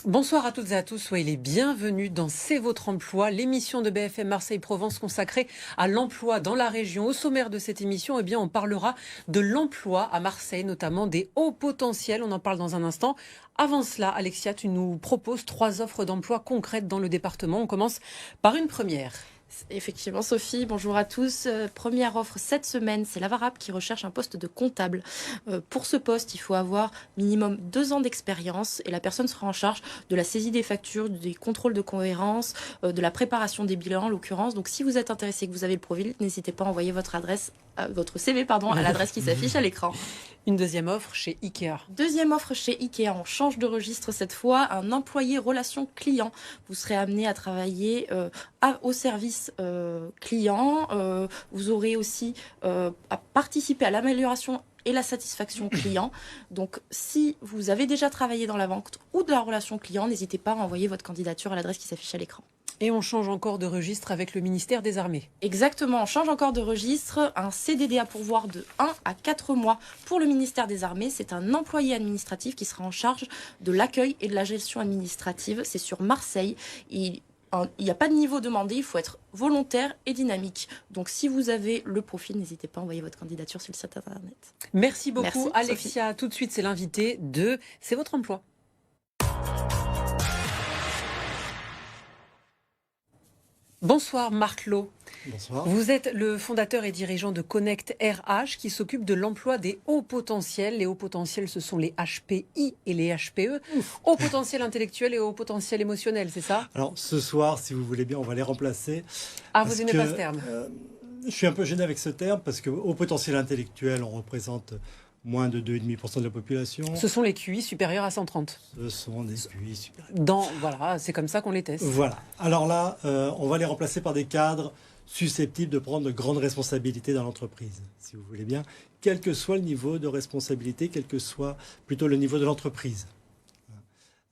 Bonsoir à toutes et à tous, soyez les bienvenus dans C'est votre emploi, l'émission de BFM Marseille-Provence consacrée à l'emploi dans la région. Au sommaire de cette émission, on parlera de l'emploi à Marseille, notamment des hauts potentiels. On en parle dans un instant. Avant cela, Alexia, tu nous proposes 3 offres d'emploi concrètes dans le département. On commence par une première. Effectivement, Sophie, bonjour à tous. Première offre cette semaine, c'est Lavarab qui recherche un poste de comptable. Pour ce poste, il faut avoir minimum 2 ans d'expérience et la personne sera en charge de la saisie des factures, des contrôles de cohérence, de la préparation des bilans en l'occurrence. Donc si vous êtes intéressé et que vous avez le profil, n'hésitez pas à envoyer votre CV à l'adresse qui s'affiche à l'écran. Une deuxième offre chez Ikea. Deuxième offre chez Ikea, on change de registre cette fois, un employé relation client. Vous serez amené à travailler au service client. Vous aurez aussi à participer à l'amélioration et la satisfaction client. Donc, si vous avez déjà travaillé dans la vente ou de la relation client, n'hésitez pas à envoyer votre candidature à l'adresse qui s'affiche à l'écran. Et on change encore de registre avec le ministère des Armées. Exactement, on change encore de registre. Un CDD à pourvoir de 1 à 4 mois pour le ministère des Armées. C'est un employé administratif qui sera en charge de l'accueil et de la gestion administrative. C'est sur Marseille. Il n'y a pas de niveau demandé, il faut être volontaire et dynamique. Donc si vous avez le profil, n'hésitez pas à envoyer votre candidature sur le site internet. Merci beaucoup. Merci, Alexia. Sophie. Tout de suite, c'est l'invité de C'est votre emploi. Bonsoir Marc Lot. Bonsoir. Vous êtes le fondateur et dirigeant de Connect RH qui s'occupe de l'emploi des hauts potentiels. Les hauts potentiels, ce sont les HPI et les HPE. Hauts potentiels intellectuels et hauts potentiels émotionnels, c'est ça? Alors ce soir, si vous voulez bien, on va les remplacer. Ah, vous n'aimez pas ce terme? Je suis un peu gêné avec ce terme parce que haut potentiel intellectuel, on représente moins de 2,5% de la population. Ce sont les QI supérieurs à 130. Ce sont des QI supérieurs. Voilà, c'est comme ça qu'on les teste. Voilà. Alors là, on va les remplacer par des cadres susceptibles de prendre de grandes responsabilités dans l'entreprise, si vous voulez bien, quel que soit le niveau de responsabilité, quel que soit plutôt le niveau de l'entreprise.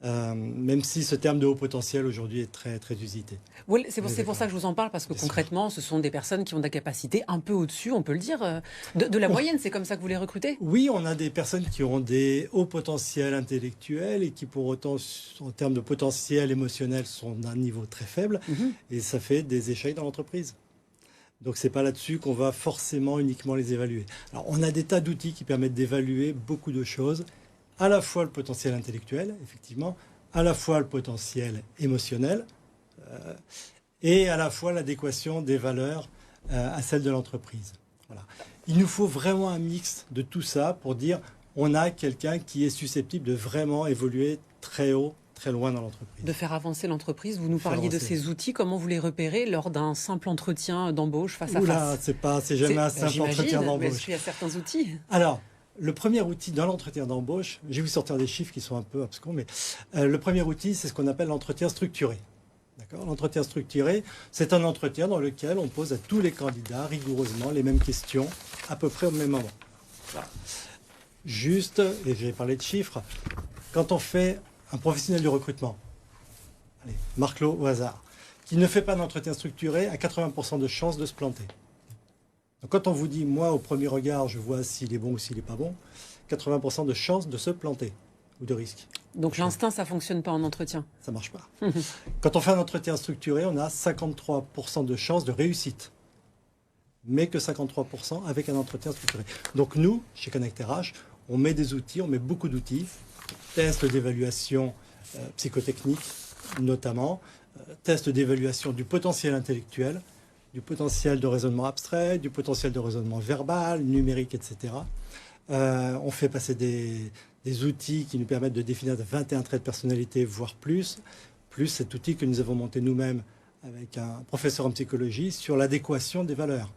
Même si ce terme de haut potentiel aujourd'hui est très, très usité. Oui, c'est pour ça que je vous en parle, parce que concrètement, ce sont des personnes qui ont des capacités un peu au-dessus, on peut le dire, de la moyenne. C'est comme ça que vous les recrutez? Oui, on a des personnes qui ont des hauts potentiels intellectuels et qui pour autant, en termes de potentiel émotionnel, sont d'un niveau très faible. Et ça fait des échecs dans l'entreprise. Donc c'est pas là-dessus qu'on va forcément uniquement les évaluer. Alors on a des tas d'outils qui permettent d'évaluer beaucoup de choses, à la fois le potentiel intellectuel, effectivement, à la fois le potentiel émotionnel, et à la fois l'adéquation des valeurs à celles de l'entreprise. Voilà. Il nous faut vraiment un mix de tout ça pour dire on a quelqu'un qui est susceptible de vraiment évoluer très haut, très loin dans l'entreprise. De faire avancer l'entreprise. Vous nous parliez de ces outils. Comment vous les repérez lors d'un simple entretien d'embauche face à face? C'est jamais un simple entretien d'embauche. Mais est-ce qu'il y a certains outils? Alors, le premier outil dans l'entretien d'embauche, j'ai vu sortir des chiffres qui sont un peu abscons, mais le premier outil, c'est ce qu'on appelle l'entretien structuré. D'accord ? L'entretien structuré, c'est un entretien dans lequel on pose à tous les candidats rigoureusement les mêmes questions, à peu près au même moment. Voilà. Juste, et j'ai parlé de chiffres, quand on fait un professionnel du recrutement, allez, Marc Lot au hasard, qui ne fait pas d'entretien structuré, a 80% de chances de se planter. Donc quand on vous dit, moi, au premier regard, je vois s'il est bon ou s'il n'est pas bon, 80% de chances de se planter ou de risque. Donc l'instinct, ça ne fonctionne pas en entretien? Ça ne marche pas. Quand on fait un entretien structuré, on a 53% de chances de réussite, mais que 53% avec un entretien structuré. Donc nous, chez Connect RH, on met des outils, on met beaucoup d'outils, tests d'évaluation psychotechnique notamment, tests d'évaluation du potentiel intellectuel, du potentiel de raisonnement abstrait, du potentiel de raisonnement verbal, numérique, etc. On fait passer des outils qui nous permettent de définir 21 traits de personnalité, voire plus cet outil que nous avons monté nous-mêmes avec un professeur en psychologie sur l'adéquation des valeurs.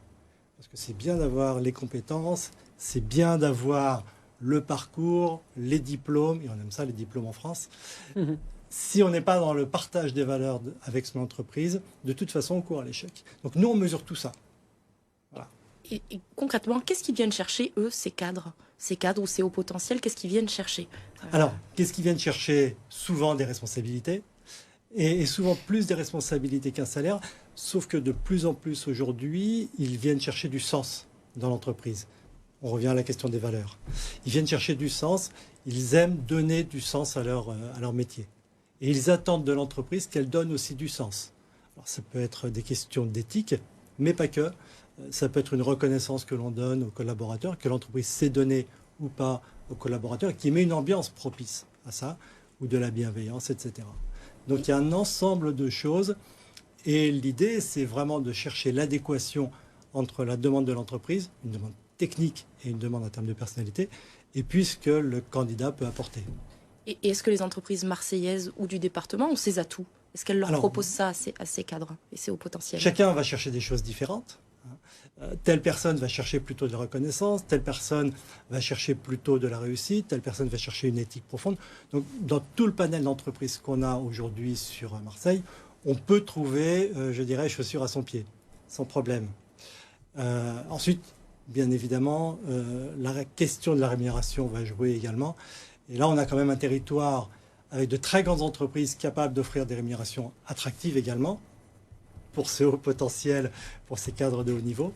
Parce que c'est bien d'avoir les compétences, c'est bien d'avoir le parcours, les diplômes, et on aime ça les diplômes en France. Si on n'est pas dans le partage des valeurs avec son entreprise, de toute façon, on court à l'échec. Donc nous, on mesure tout ça. Voilà. Et concrètement, qu'est-ce qu'ils viennent chercher, eux, ces cadres ou ces hauts potentiels, qu'est-ce qu'ils viennent chercher? Alors, qu'est-ce qu'ils viennent chercher? Souvent des responsabilités, et souvent plus des responsabilités qu'un salaire, sauf que de plus en plus aujourd'hui, ils viennent chercher du sens dans l'entreprise. On revient à la question des valeurs. Ils viennent chercher du sens, ils aiment donner du sens à leur métier. Et ils attendent de l'entreprise qu'elle donne aussi du sens. Alors, ça peut être des questions d'éthique, mais pas que. Ça peut être une reconnaissance que l'on donne aux collaborateurs, que l'entreprise sait donner ou pas aux collaborateurs, qui met une ambiance propice à ça, ou de la bienveillance, etc. Donc il y a un ensemble de choses. Et l'idée, c'est vraiment de chercher l'adéquation entre la demande de l'entreprise, une demande technique et une demande en termes de personnalité, et puis ce que le candidat peut apporter. Et est-ce que les entreprises marseillaises ou du département ont ces atouts? Est-ce qu'elles leur proposent ça à ces cadres et ces hauts potentiels? Chacun va chercher des choses différentes. Telle personne va chercher plutôt de la reconnaissance, telle personne va chercher plutôt de la réussite, telle personne va chercher une éthique profonde. Donc, dans tout le panel d'entreprises qu'on a aujourd'hui sur Marseille, on peut trouver, je dirais, chaussure à son pied, sans problème. Ensuite, bien évidemment, la question de la rémunération va jouer également. Et là, on a quand même un territoire avec de très grandes entreprises capables d'offrir des rémunérations attractives également, pour ce haut potentiel, pour ces cadres de haut niveau.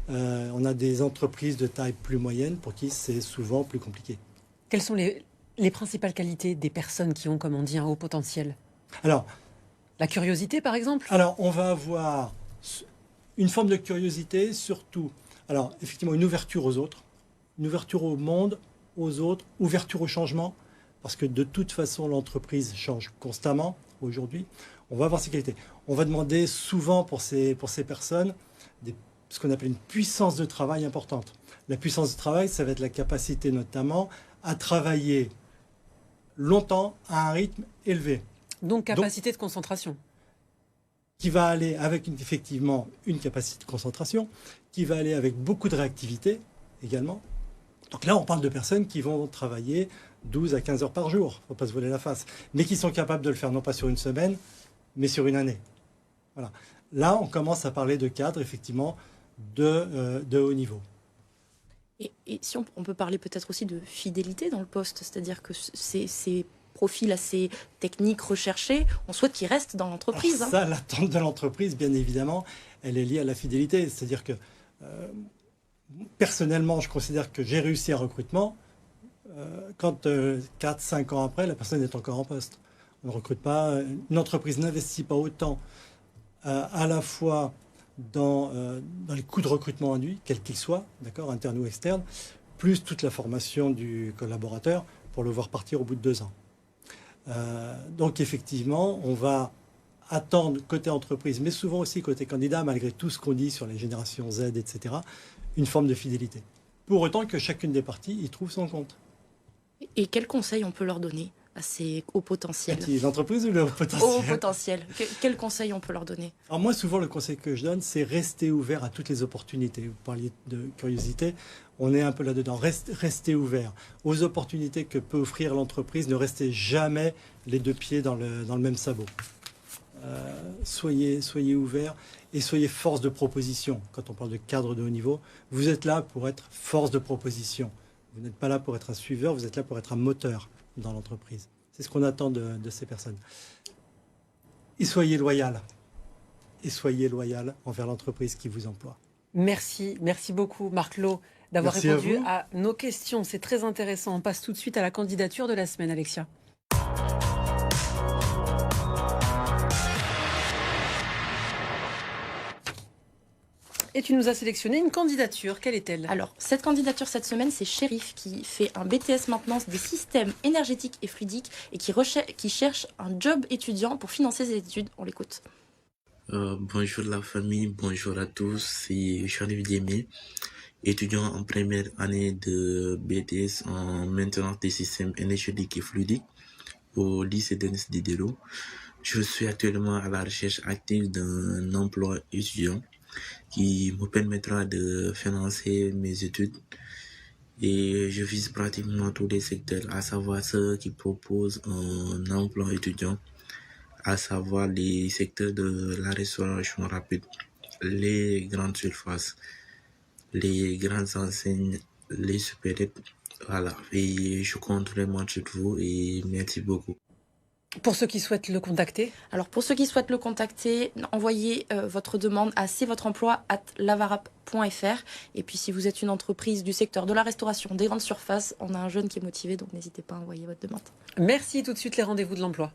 On a des entreprises de taille plus moyenne pour qui c'est souvent plus compliqué. Quelles sont les principales qualités des personnes qui ont, comme on dit, un haut potentiel? Alors, la curiosité, par exemple? Alors, on va avoir une forme de curiosité, surtout, alors, effectivement, une ouverture aux autres, une ouverture au monde, aux autres, ouverture au changement, parce que de toute façon, l'entreprise change constamment aujourd'hui. On va avoir ces qualités. On va demander souvent pour ces personnes ce qu'on appelle une puissance de travail importante. La puissance de travail, ça va être la capacité notamment à travailler longtemps à un rythme élevé. Donc capacité de concentration. Qui va aller avec effectivement une capacité de concentration, qui va aller avec beaucoup de réactivité également. Donc là, on parle de personnes qui vont travailler 12 à 15 heures par jour, il ne faut pas se voiler la face, mais qui sont capables de le faire non pas sur une semaine, mais sur une année. Voilà. Là, on commence à parler de cadres, effectivement, de haut niveau. Et si on peut parler peut-être aussi de fidélité dans le poste, c'est-à-dire que ces profils assez techniques, recherchés, on souhaite qu'ils restent dans l'entreprise. Alors ça, l'attente de l'entreprise, bien évidemment, elle est liée à la fidélité. C'est-à-dire que, personnellement, je considère que j'ai réussi un recrutement quand 4-5 ans après, la personne est encore en poste. On ne recrute pas, une entreprise n'investit pas autant à la fois dans les coûts de recrutement induits, quels qu'ils soient, d'accord, internes ou externes, plus toute la formation du collaborateur pour le voir partir au bout de 2 ans. Donc effectivement, on va attendre côté entreprise, mais souvent aussi côté candidat, malgré tout ce qu'on dit sur les générations Z, etc., une forme de fidélité. Pour autant que chacune des parties y trouve son compte. Et quels conseils on peut leur donner à ces hauts potentiels? L'entreprise ou le haut potentiel? Haut potentiel. Quels conseils on peut leur donner? Alors moi, souvent, le conseil que je donne, c'est rester ouvert à toutes les opportunités. Vous parliez de curiosité, on est un peu là-dedans. Restez ouvert aux opportunités que peut offrir l'entreprise. Ne restez jamais les 2 pieds dans le même sabot. Soyez ouverts et soyez force de proposition. Quand on parle de cadre de haut niveau, vous êtes là pour être force de proposition. Vous n'êtes pas là pour être un suiveur, vous êtes là pour être un moteur dans l'entreprise. C'est ce qu'on attend de ces personnes. Et soyez loyal. Et soyez loyal envers l'entreprise qui vous emploie. Merci beaucoup Marc Lot d'avoir répondu à nos questions. C'est très intéressant. On passe tout de suite à la candidature de la semaine, Alexia. Et tu nous as sélectionné une candidature. Quelle est-elle? Alors, cette candidature cette semaine, c'est Chérif qui fait un BTS maintenance des systèmes énergétiques et fluidiques et qui cherche un job étudiant pour financer ses études. On l'écoute. Bonjour la famille, bonjour à tous. C'est Chérif Diémé, étudiant en première année de BTS en maintenance des systèmes énergétiques et fluidiques au lycée Denis Diderot. Je suis actuellement à la recherche active d'un emploi étudiant qui me permettra de financer mes études et je vise pratiquement tous les secteurs, à savoir ceux qui proposent un emploi étudiant, à savoir les secteurs de la restauration rapide, les grandes surfaces, les grandes enseignes, les supérettes, voilà. Et je compte vraiment sur vous et merci beaucoup. Pour ceux qui souhaitent le contacter? Alors pour ceux qui souhaitent le contacter, envoyez votre demande à cvotreemploi@lavarap.fr. Et puis si vous êtes une entreprise du secteur de la restauration, des grandes surfaces, on a un jeune qui est motivé, donc n'hésitez pas à envoyer votre demande. Merci. Tout de suite les rendez-vous de l'emploi.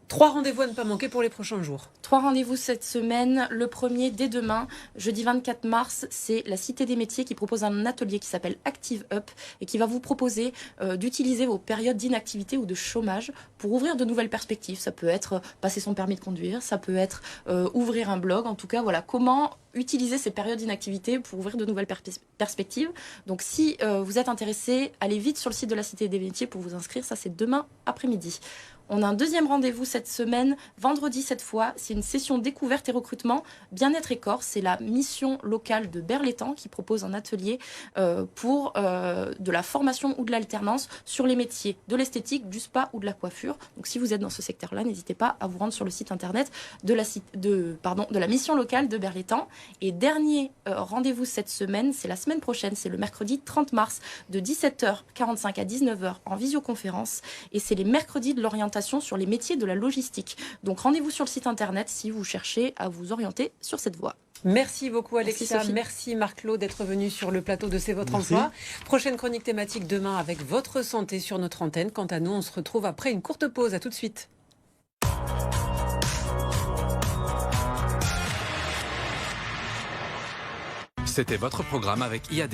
3 rendez-vous à ne pas manquer pour les prochains jours. 3 rendez-vous cette semaine. Le premier, dès demain, jeudi 24 mars, c'est la Cité des métiers qui propose un atelier qui s'appelle Active Up et qui va vous proposer d'utiliser vos périodes d'inactivité ou de chômage pour ouvrir de nouvelles perspectives. Ça peut être passer son permis de conduire, ça peut être ouvrir un blog. En tout cas, voilà, comment utiliser ces périodes d'inactivité pour ouvrir de nouvelles perspectives. Donc si vous êtes intéressé, allez vite sur le site de la Cité des métiers pour vous inscrire. Ça, c'est demain après-midi. On a un deuxième rendez-vous cette semaine, vendredi cette fois. C'est une session découverte et recrutement bien-être et corps. C'est la mission locale de Berlétan qui propose un atelier pour de la formation ou de l'alternance sur les métiers de l'esthétique, du spa ou de la coiffure. Donc si vous êtes dans ce secteur-là, n'hésitez pas à vous rendre sur le site internet de la mission locale de Berlétan. Et dernier rendez-vous cette semaine, c'est la semaine prochaine, c'est le mercredi 30 mars de 17h45 à 19h en visioconférence. Et c'est les mercredis de l'orientation sur les métiers de la logistique. Donc rendez-vous sur le site internet si vous cherchez à vous orienter sur cette voie. Merci beaucoup Alexia, Merci, merci Marc-Claude d'être venu sur le plateau de C'est votre emploi. Prochaine chronique thématique demain avec votre santé sur notre antenne. Quant à nous, on se retrouve après une courte pause. À tout de suite. C'était votre programme avec IAD.